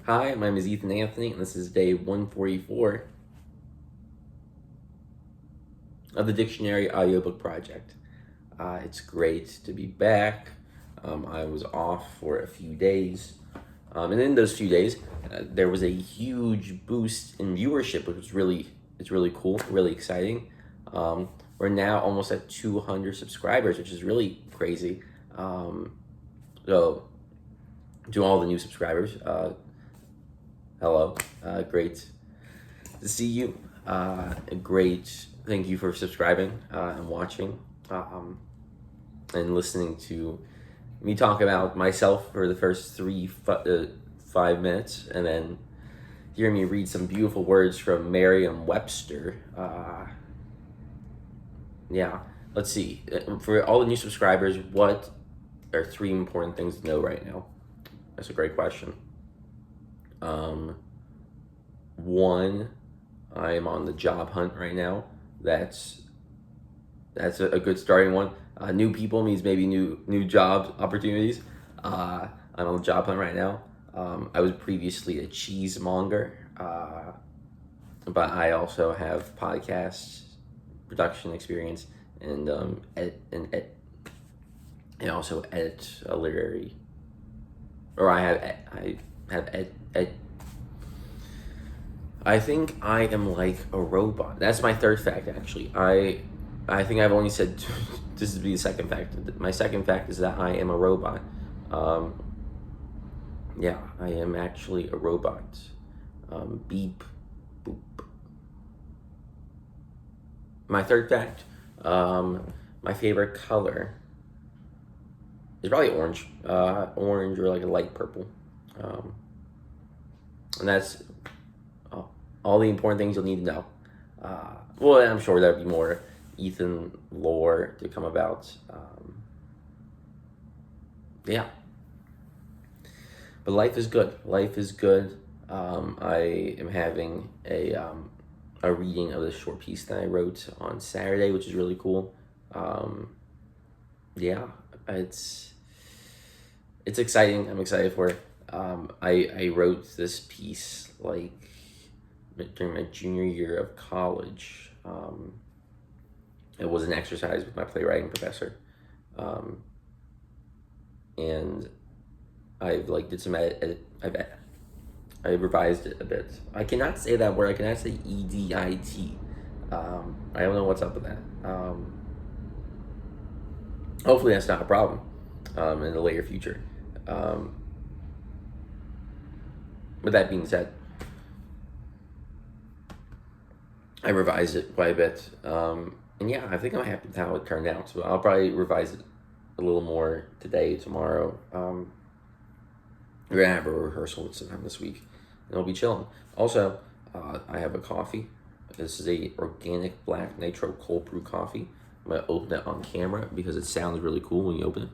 Hi, my name is Ethan Anthony, and this is day 144 of the Dictionary Audiobook Project. It's great to be back. I was off for a few days, and in those few days, there was a huge boost in viewership, which was really cool, really exciting. We're now almost at 200 subscribers, which is really crazy. So, to all the new subscribers, hello, great to see you. Great, thank you for subscribing and watching and listening to me talk about myself for the first 5 minutes, and then hear me read some beautiful words from Merriam-Webster. Let's see. For all the new subscribers, what are 3 important things to know right now? That's a great question. One, I am on the job hunt right now. That's a good starting one. New people means maybe new job opportunities. I'm on the job hunt right now. I was previously a cheesemonger, but I also have podcast production experience and and also edit a literary. Or I have I think I am like a robot. That's my third fact, actually. I think I've only said this is the second fact. My second fact is that I am a robot. I am actually a robot. Beep, boop. My third fact, my favorite color is probably orange. Orange or like a light purple. And that's all the important things you'll need to know. Well, I'm sure there'll be more Ethan lore to come about. But life is good. Life is good. I am having a reading of this short piece that I wrote on Saturday, which is really cool. It's exciting. I'm excited for it. I wrote this piece like during my junior year of college. It was an exercise with my playwriting professor, and I've did some edit. I revised it a bit. I cannot say that word. I cannot say EDIT. I don't know what's up with that. Hopefully that's not a problem in the later future. With that being said, I revised it quite a bit. I think I'm happy with how it turned out. So I'll probably revise it a little more today, tomorrow. We're going to have a rehearsal sometime this week, and it'll be chilling. Also, I have a coffee. This is a organic black nitro cold brew coffee. I'm going to open it on camera because it sounds really cool when you open it.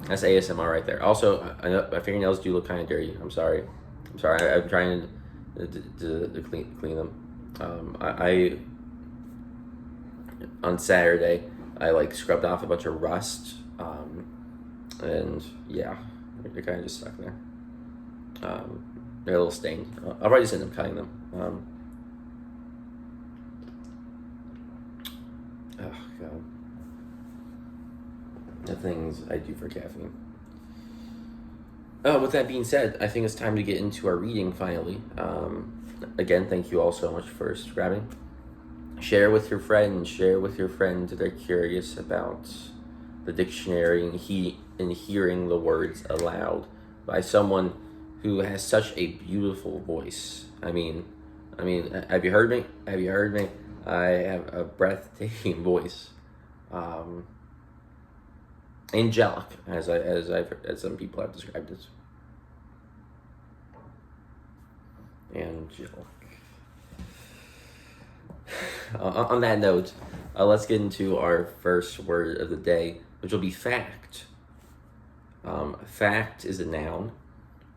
That's ASMR right there. Also, I know my fingernails do look kind of dirty. I'm sorry. I'm trying to clean them. I on Saturday I scrubbed off a bunch of rust, and yeah, they're kind of just stuck there. They're a little stained. I'll probably just end up cutting them. Oh god. The things I do for caffeine. With that being said, I think it's time to get into our reading finally. Again, thank you all so much for subscribing. Share with your friends. Share with your friends if they're curious about the dictionary and hearing the words aloud by someone who has such a beautiful voice. I mean, have you heard me? I have a breathtaking voice. Angelic, as some people have described it. Angelic. On that note, let's get into our first word of the day, which will be fact. Fact is a noun.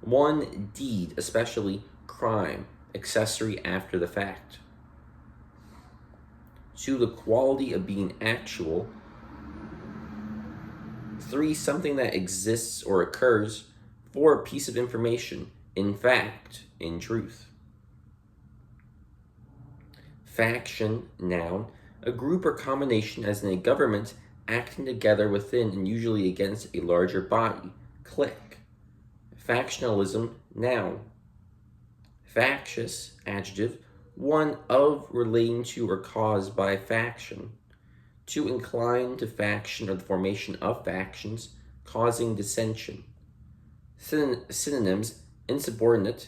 One deed, especially crime, accessory after the fact. To the quality of being actual 3, something that exists or occurs. 4, a piece of information, in fact, in truth. Faction, noun, a group or combination as in a government acting together within and usually against a larger body, clique. Factionalism, noun. Factious, adjective, one of, relating to, or caused by a faction. To incline to faction or the formation of factions, causing dissension. Synonyms, insubordinate,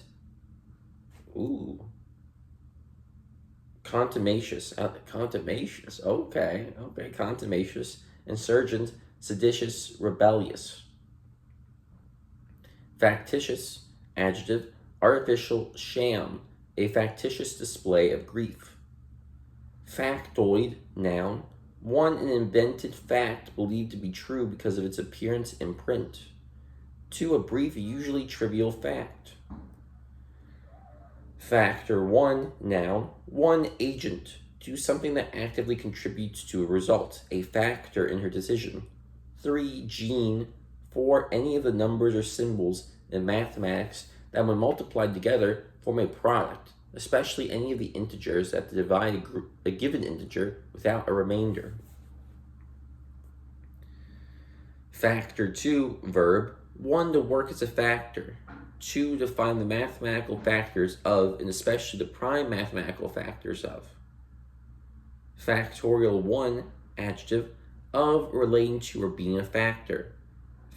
contumacious, okay, contumacious, insurgent, seditious, rebellious. Factitious, adjective, artificial, sham, a factitious display of grief. Factoid, noun, an invented fact believed to be true because of its appearance in print. 2, a brief, usually trivial fact. Factor 1, noun, one agent, to something that actively contributes to a result, a factor in her decision. 3, gene, for any of the numbers or symbols in mathematics that when multiplied together form a product, especially any of the integers that divide a given integer without a remainder. Factor 2, verb, 1, to work as a factor. 2, to find the mathematical factors of, and especially the prime mathematical factors of. Factorial 1, adjective, of, relating to, or being a factor.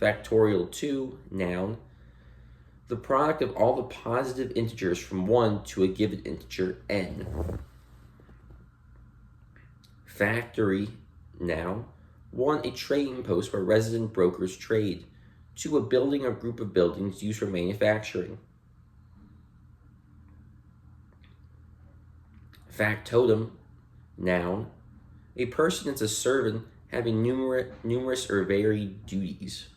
Factorial 2, noun, the product of all the positive integers from 1 to a given integer, n. Factory, noun, 1, a trading post where resident brokers trade. 2, a building or group of buildings used for manufacturing. Factotum, noun, a person is a servant having numerous or varied duties.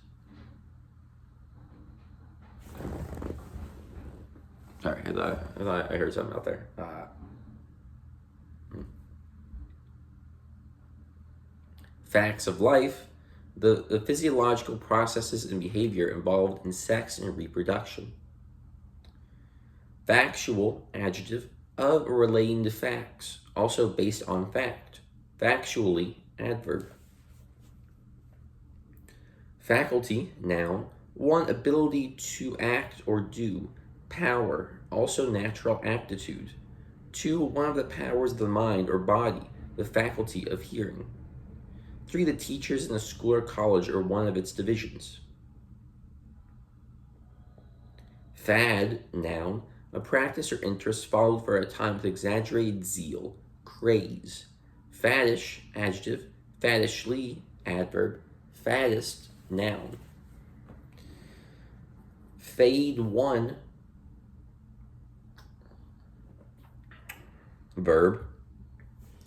Sorry, I thought I heard something out there. Facts of life, the physiological processes and behavior involved in sex and reproduction. Factual, adjective, of or relating to facts, also based on fact. Factually, adverb. Faculty, noun, 1, ability to act or do. Power, also natural aptitude. 2, one of the powers of the mind or body, the faculty of hearing. 3, the teachers in a school or college or one of its divisions. Fad, noun, a practice or interest followed for a time with exaggerated zeal, craze. Faddish, adjective, faddishly, adverb, faddist, noun. Fade 1, verb,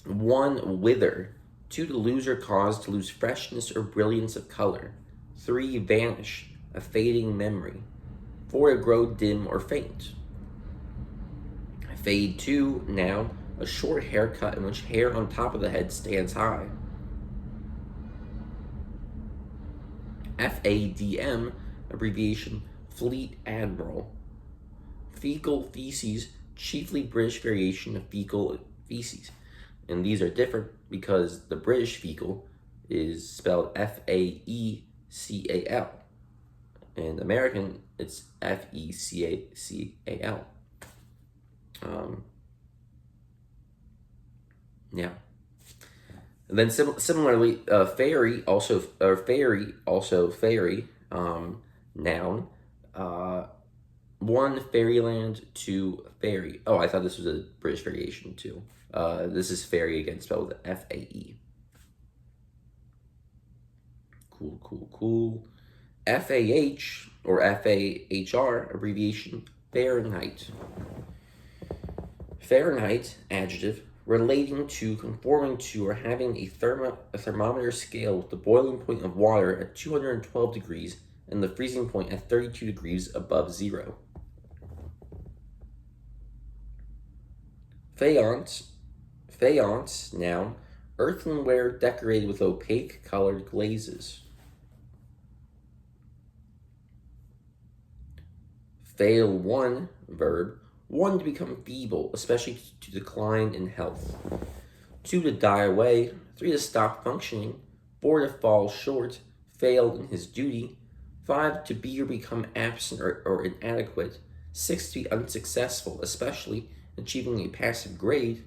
1, wither, 2, to lose or cause to lose freshness or brilliance of color. 3, vanish, a fading memory. 4, to grow dim or faint. Fade 2, noun, a short haircut in which hair on top of the head stands high. FADM, abbreviation, Fleet Admiral. Fecal feces, chiefly British variation of fecal feces. And these are different because the British fecal is spelled Faecal. In American, it's Fecacal. Yeah. And then similarly, fairy, also fairy, noun. 1, fairyland, 2, fairy. Oh, I thought this was a British variation too. This is fairy, again spelled Fae. Cool. FAH or FAHR, abbreviation, Fahrenheit. Fahrenheit, adjective, relating to, conforming to, or having a thermometer scale with the boiling point of water at 212 degrees and the freezing point at 32 degrees above zero. Faience, noun, earthenware decorated with opaque colored glazes. Fail 1, verb. 1, to become feeble, especially to decline in health. 2, to die away. 3, to stop functioning. 4, to fall short, failed in his duty. 5, to be or become absent or inadequate. 6, to be unsuccessful, especially in achieving a passing grade.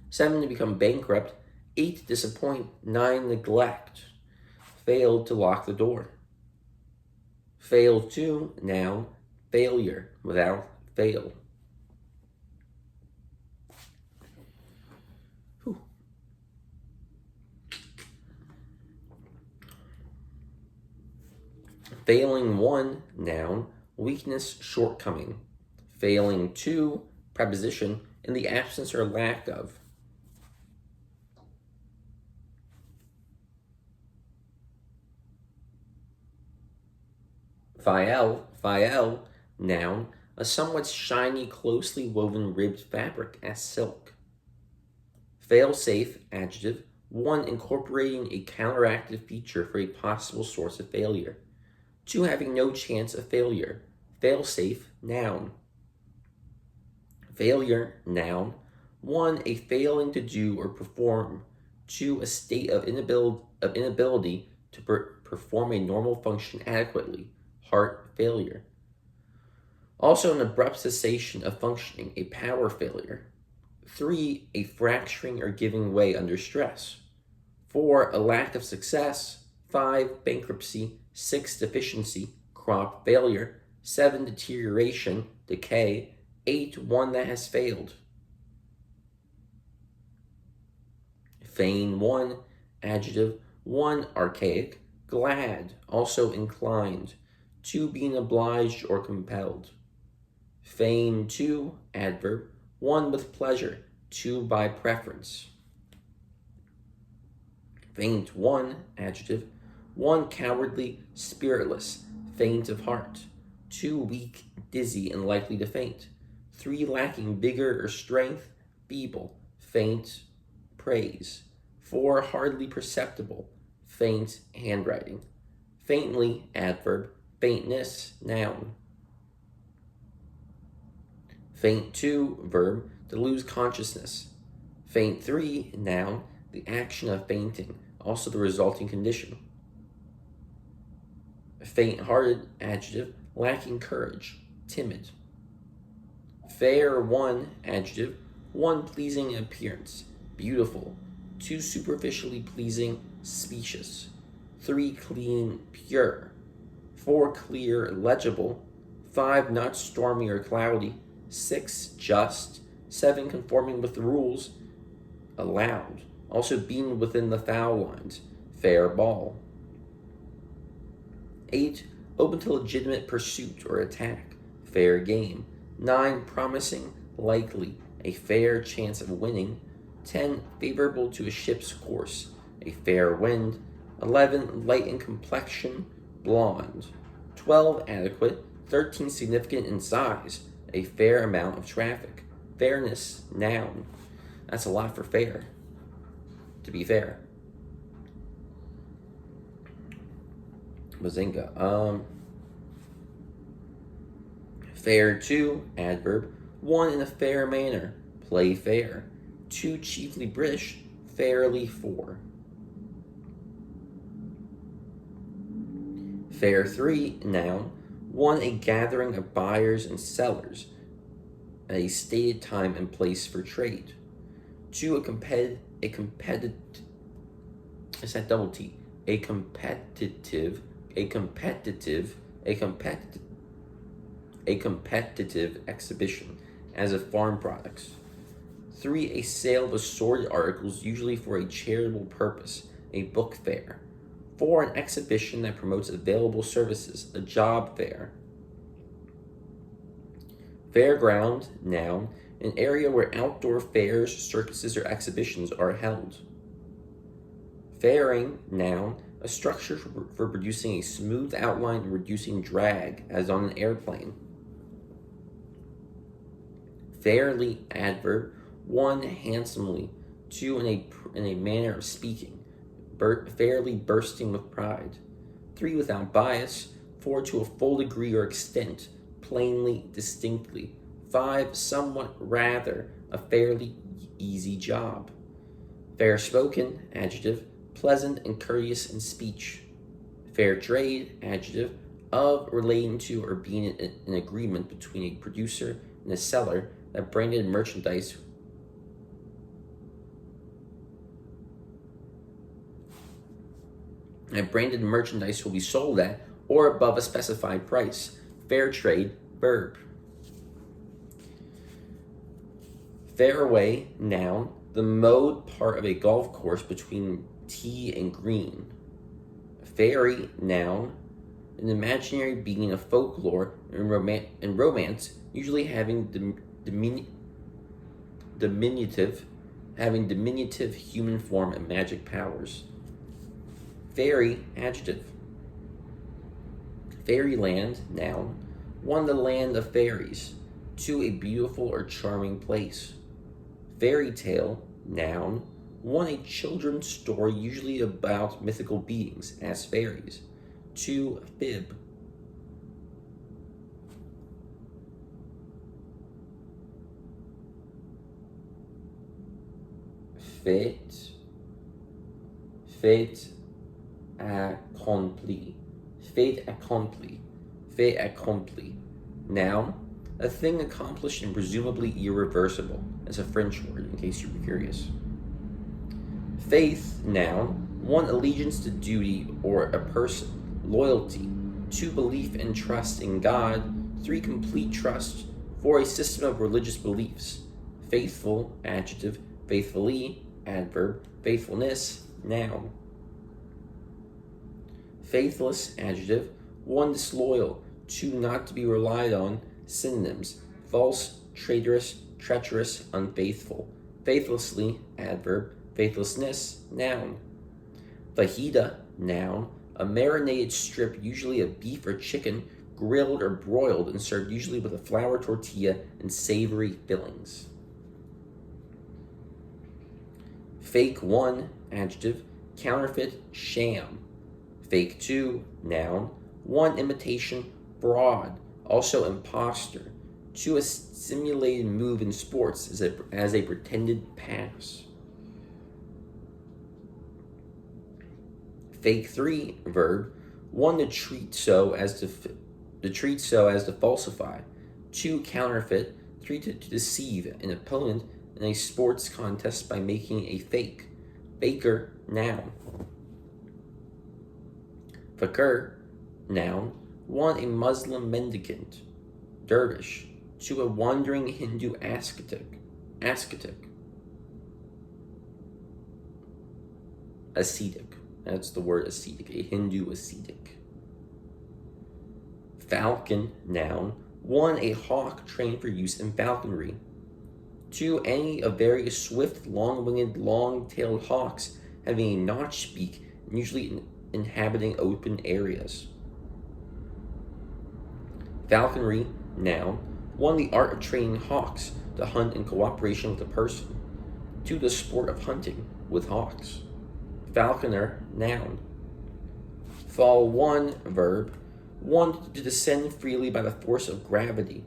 7, to become bankrupt. 8, to disappoint. 9, neglect. Failed to lock the door. Fail 2, noun. Failure, without fail. Whew. Failing 1, noun. Weakness, shortcoming. Failing 2, preposition, in the absence or lack of. Fael, noun, a somewhat shiny, closely woven ribbed fabric as silk. Fail-safe, adjective, 1, incorporating a counteractive feature for a possible source of failure. 2, having no chance of failure. Fail-safe, noun. Failure, noun, 1, a failing to do or perform. 2, a state of inability to perform a normal function adequately. Heart failure. Also, an abrupt cessation of functioning, a power failure. 3, a fracturing or giving way under stress. 4, a lack of success. 5, bankruptcy. 6, deficiency, crop failure. 7, deterioration, decay. 8, one that has failed. Feign 1, adjective, 1, archaic, glad, also inclined. 2, being obliged or compelled. Feign 2, adverb, 1, with pleasure. 2, by preference. Faint 1, adjective, 1, cowardly, spiritless, faint of heart. 2, weak, dizzy, and likely to faint. 3, lacking vigor or strength, feeble, faint, praise. 4, hardly perceptible, faint handwriting. Faintly, adverb, faintness, noun. Faint 2, verb, to lose consciousness. Faint 3, noun, the action of fainting, also the resulting condition. Faint-hearted, adjective, lacking courage, timid. Fair 1, adjective, 1, pleasing in appearance, beautiful. 2, superficially pleasing, specious. 3, clean, pure. 4, clear, legible. 5, not stormy or cloudy. 6, just. 7, conforming with the rules, allowed. Also being within the foul lines, fair ball. 8, open to legitimate pursuit or attack, fair game. 9, promising, likely, a fair chance of winning. 10, favorable to a ship's course, a fair wind. 11, light in complexion, blonde. 12, adequate. 13, significant in size, a fair amount of traffic. Fairness, noun. That's a lot for fair, to be fair. Bazinga. Fair 2, adverb, 1, in a fair manner, play fair. 2, chiefly British, fairly 4. Fair 3, noun, 1, a gathering of buyers and sellers at a stated time and place for trade. 2, a competitive exhibition, as of farm products. 3, a sale of assorted articles, usually for a charitable purpose, a book fair. 4, an exhibition that promotes available services, a job fair. Fairground, noun, an area where outdoor fairs, circuses, or exhibitions are held. Fairing, noun, a structure for producing a smooth outline and reducing drag, as on an airplane. Fairly, adverb, 1, handsomely, 2, in a manner of speaking, fairly bursting with pride. 3, without bias. 4, to a full degree or extent, plainly, distinctly. 5, somewhat, rather, a fairly easy job. Fair spoken, adjective, pleasant and courteous in speech. Fair trade, adjective, of, relating to, or being an agreement between a producer and a seller that branded merchandise will be sold at or above a specified price. Fair trade, verb. Fairway, noun, the mowed part of a golf course between tee and green. Fairy, noun, an imaginary being of folklore and romance, usually having diminutive human form and magic powers. Fairy, adjective. Fairyland, noun, 1, the land of fairies. 2, a beautiful or charming place. Fairy tale, noun, 1, a children's story usually about mythical beings as fairies. 2, fib. Fait accompli. Fait accompli. Fait accompli. Noun, a thing accomplished and presumably irreversible. As a French word, in case you were curious. Faith, noun, 1, allegiance to duty or a person. Loyalty. 2, belief and trust in God. 3, complete trust. 4, a system of religious beliefs. Faithful, adjective. Faithfully, adverb. Faithfulness, noun. Faithless, adjective. 1, disloyal. 2, not to be relied on. Synonyms: false, traitorous, treacherous, unfaithful. Faithlessly, adverb. Faithlessness, noun. Fajita, noun, a marinated strip, usually of beef or chicken, grilled or broiled and served usually with a flour tortilla and savory fillings. Fake 1, adjective. Counterfeit, sham. Fake 2, noun, 1, imitation, fraud, also imposter. 2, a simulated move in sports as a pretended pass. Fake 3, verb, 1, to treat so as to falsify. 2, counterfeit. 3, to deceive an opponent in a sports contest by making a fake. Faker, noun. Fakir, noun, 1, a Muslim mendicant. Dervish. 2, a wandering Hindu ascetic. Ascetic. That's the word ascetic, a Hindu ascetic. Falcon, noun, 1, a hawk trained for use in falconry. 2, any of various swift, long-winged, long-tailed hawks having a notched beak and usually inhabiting open areas. Falconry, noun, 1, the art of training hawks to hunt in cooperation with a person. 2, the sport of hunting with hawks. Falconer, noun. Fall 1, verb, 1, to descend freely by the force of gravity.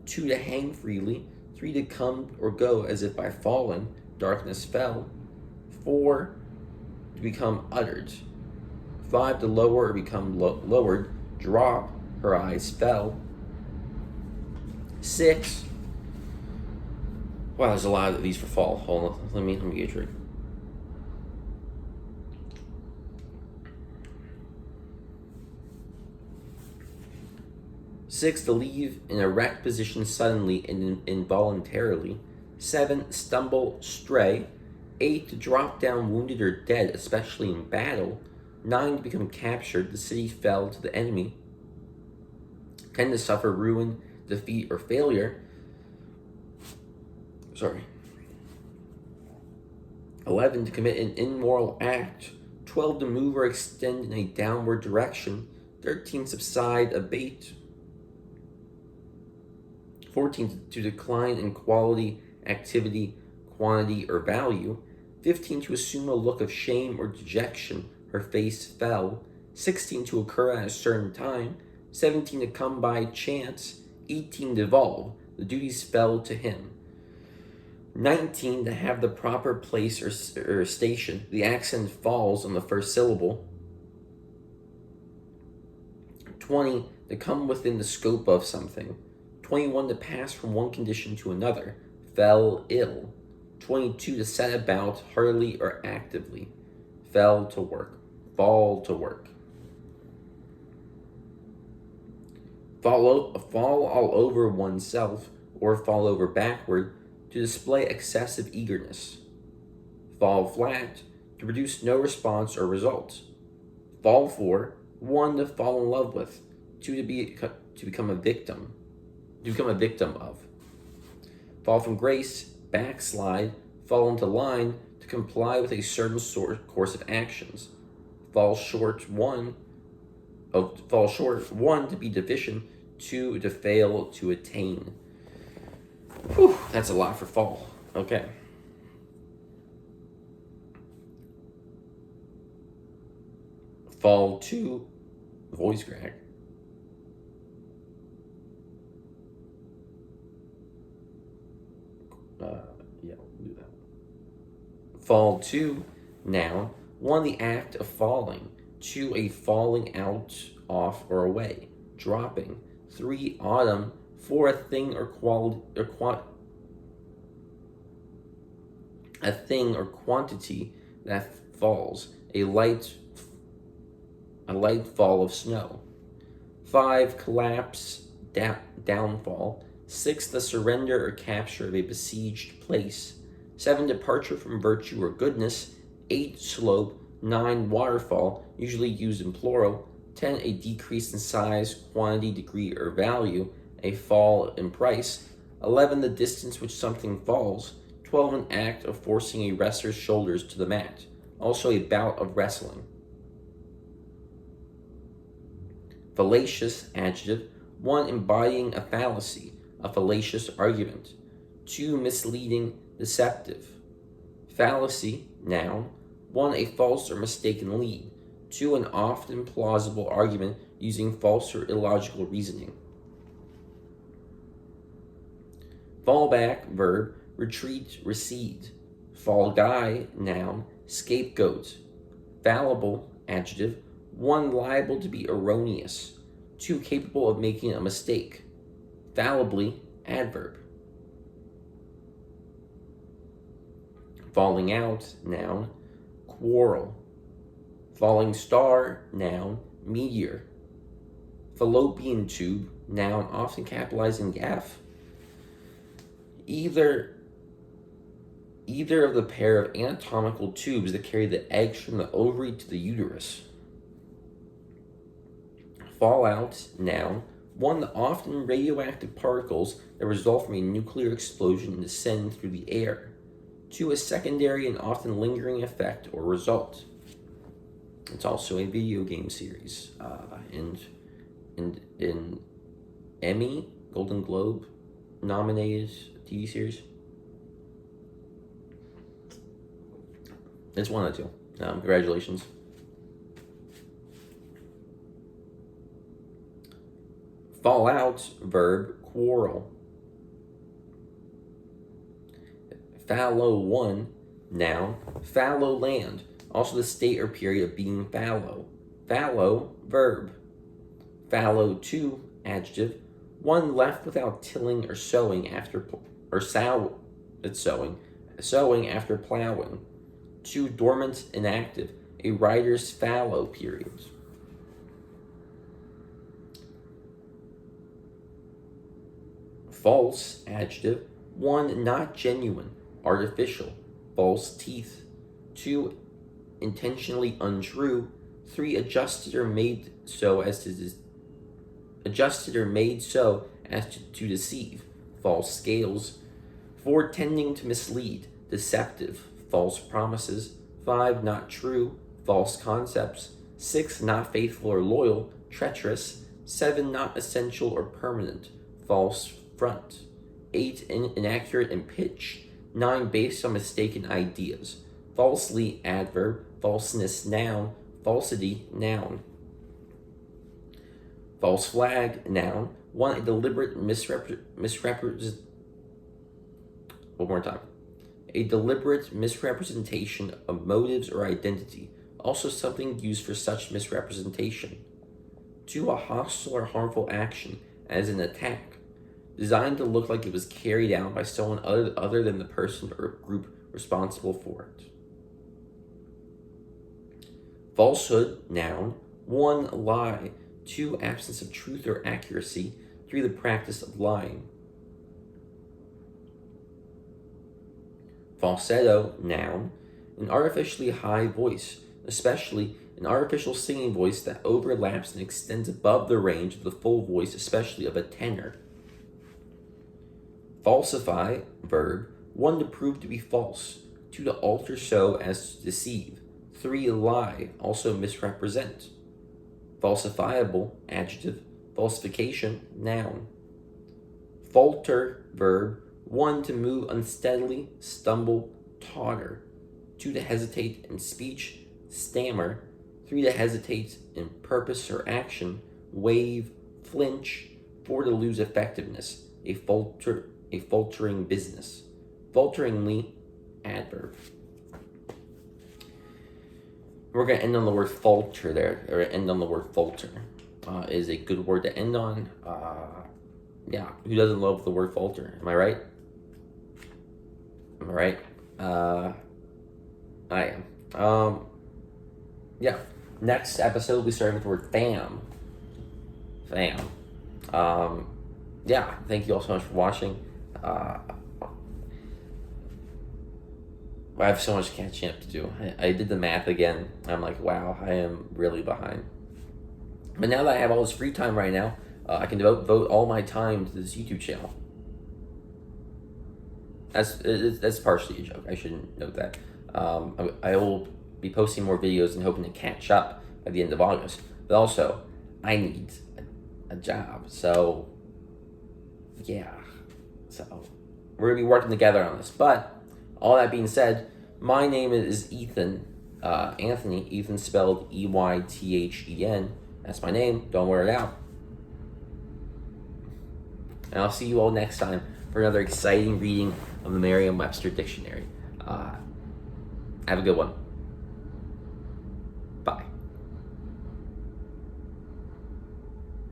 2, to hang freely. 3, to come or go as if by falling, darkness fell. 4, to become uttered. 5, to lower or become lowered, drop, her eyes fell. 6, wow, there's a lot of these for fall. Hold on, let me get a drink. Six, to leave an erect position suddenly and involuntarily. 7, stumble, stray. 8, to drop down wounded or dead, especially in battle. 9, to become captured, the city fell to the enemy. 10, to suffer ruin, defeat, or failure. 11, to commit an immoral act. 12, to move or extend in a downward direction. 13, subside, abate. 14, to decline in quality, activity, quantity, or value. 15, to assume a look of shame or dejection. Her face fell. 16, to occur at a certain time. 17, to come by chance. 18, devolve. The duties fell to him. 19, to have the proper place or station. The accent falls on the first syllable. 20, to come within the scope of something. 21, to pass from one condition to another. Fell ill. 22, to set about heartily or actively. Fell to work. Fall to work. Fall all over oneself or fall over backward, to display excessive eagerness. Fall flat, to produce no response or result. Fall for, 1, to fall in love with. 2, to become a victim. To become a victim of. Fall from grace, backslide, fall into line, to comply with a certain course of actions. Fall short, 1, to be deficient. 2, to fail to attain. Whew, that's a lot for fall. Okay. Fall 2, voice crack. We'll do that. Fall 2, noun. 1, the act of falling. 2, a falling out, off, or away. Dropping. 3, autumn. 4, a thing or quantity that falls. A light fall of snow. 5, collapse, downfall. 6, the surrender or capture of a besieged place. 7, departure from virtue or goodness. 8, slope. 9, waterfall, usually used in plural. 10, a decrease in size, quantity, degree, or value, a fall in price. 11, the distance which something falls. 12, an act of forcing a wrestler's shoulders to the mat, also a bout of wrestling. Fallacious, adjective. 1, embodying a fallacy, a fallacious argument. 2, misleading, deceptive. Fallacy, noun. 1, a false or mistaken lead. 2, an often plausible argument using false or illogical reasoning. Fall back, verb. Retreat, recede. Fall guy, noun. Scapegoat. Fallible, adjective. 1, liable to be erroneous. 2, capable of making a mistake. Fallibly, adverb. Falling out, noun. Quarrel. Falling star, noun. Meteor. Fallopian tube, noun, often capitalized in gaff. Either of the pair of anatomical tubes that carry the eggs from the ovary to the uterus. Fallout, noun. 1, the often radioactive particles that result from a nuclear explosion and descend through the air. 2, a secondary and often lingering effect or result. It's also a video game series, and in Emmy, Golden Globe nominated TV series. It's one of the two. Congratulations. Fallout, verb, quarrel. Fallow 1, noun. Fallow land, also the state or period of being fallow. Fallow, verb. Fallow 2, adjective. 1, left without tilling or sowing after sowing after plowing. 2, dormant, inactive, a writer's fallow period. False, adjective. 1, not genuine, artificial, false teeth. 2, intentionally untrue. 3, adjusted or made so as to deceive, false scales. 4, tending to mislead, deceptive, false promises. 5, not true, false concepts. 6, not faithful or loyal, treacherous. 7, not essential or permanent, false front. 8, inaccurate in pitch. 9, based on mistaken ideas, falsely, adverb, falseness, noun, falsity, noun. False flag, noun. One, a deliberate misrepresentation. One more time. A deliberate misrepresentation of motives or identity, also something used for such misrepresentation. 2, a hostile or harmful action, as an attack, designed to look like it was carried out by someone other than the person or group responsible for it. Falsehood, noun. 1, lie. 2, absence of truth or accuracy. 3, the practice of lying. Falsetto, noun. An artificially high voice, especially an artificial singing voice that overlaps and extends above the range of the full voice, especially of a tenor. Falsify, verb. 1, to prove to be false. 2, to alter so as to deceive. 3, lie, also misrepresent. Falsifiable, adjective. Falsification, noun. Falter, verb. 1, to move unsteadily, stumble, totter. 2, to hesitate in speech, stammer. 3, to hesitate in purpose or action, wave, flinch. 4, to lose effectiveness, a faltering business. Falteringly, adverb. We're going to end on the word falter there, or end on the word falter. Is a good word to end on. Yeah, who doesn't love the word falter? Am I right? Am I right? I am. Yeah. Next episode, we'll be starting with the word fam. Fam. Yeah, thank you all so much for watching. I have so much catching up to do. I did the math again. I'm like, wow, I am really behind. But now that I have all this free time right now, I can devote all my time to this YouTube channel. That's partially a joke. I shouldn't note that. I will be posting more videos and hoping to catch up at the end of August. But also, I need a job. So, yeah. So, we're going to be working together on this. But, all that being said, my name is Ethan. Anthony. Ethan spelled Eythen. That's my name. Don't wear it out. And I'll see you all next time for another exciting reading of the Merriam-Webster Dictionary. Have a good one.